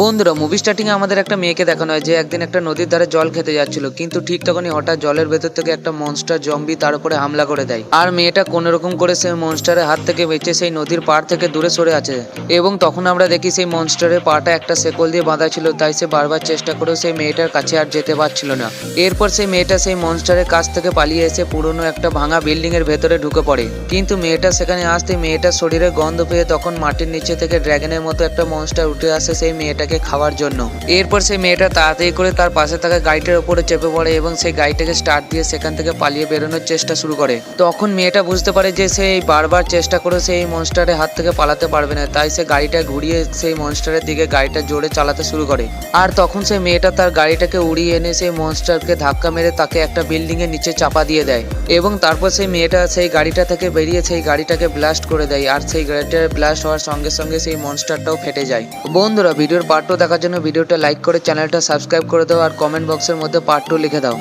বন্ধুরা, movie starting এ আমাদের একটা মেয়েকে দেখানো হয় যে একদিন একটা নদীর ধারে জল খেতে যাচ্ছিল, কিন্তু ঠিক তখনই হঠাৎ জলের ভেতর থেকে একটা মনস্টার জম্বি তার উপরে হামলা করে দেয়। আর মেয়েটা কোন রকম করে সেই মনস্টারের হাত থেকে বেঁচে সেই নদীর পাড় থেকে দূরে সরে আছে। এবং তখন আমরা দেখি সেই মনস্টারের পাটা একটা শেকল দিয়ে বাঁধা ছিল, তাই সে বারবার চেষ্টা করেও সেই মেয়েটার কাছে আর যেতে পারছিল না। এরপর সেই মেয়েটা সেই মনস্টারের কাছ থেকে পালিয়ে এসে পুরনো একটা ভাঙা বিল্ডিং এর ভেতরে ঢুকে পড়ে। কিন্তু মেয়েটা সেখানে আসতে মেয়েটার শরীরে গন্ধ পেয়ে তখন মাটির নিচে থেকে ড্র্যাগনের মতো একটা মনস্টার উঠে আসে সেই মেয়েটাকে খাওয়ার জন্য। এরপর সেই মেয়েটা তাড়াতাড়ি করে তার পাশে থাকা গাড়িটার উপরে চেপে পড়ে এবং সেই গাড়িটাকে স্টার্ট দিয়ে সেখান থেকে পালিয়ে বেরোনোর চেষ্টা শুরু করে। তখন মেয়েটা বুঝতে পারে যে সে বারবার চেষ্টা করে সেই মনস্টারের হাত থেকে পালাতে পারবে না, তাই সে গাড়িটা ঘুরিয়ে সেই মনস্টারের দিকে গাড়িটা জোরে চালাতে শুরু করে। আর তখন সেই মেয়েটা তার গাড়িটাকে উড়িয়ে এনে সেই মনস্টারকে ধাক্কা মেরে তাকে একটা বিল্ডিং এর নিচে চাপা দিয়ে দেয়। এবং তারপর সেই মেয়েটা সেই গাড়িটা থেকে বেরিয়ে সেই গাড়িটাকে ব্লাস্ট করে দেয়, আর সেই গাড়িটা ব্লাস্ট হওয়ার সঙ্গে সঙ্গে সেই মনস্টারটাও ফেটে যায়। বন্ধুরা, ভিডিওর পার্ট 2 দেখার জন্য ভিডিওটা লাইক করে চ্যানেলটা সাবস্ক্রাইব করে দাও আর কমেন্ট বক্সের মধ্যে পার্ট 2 লিখে দাও।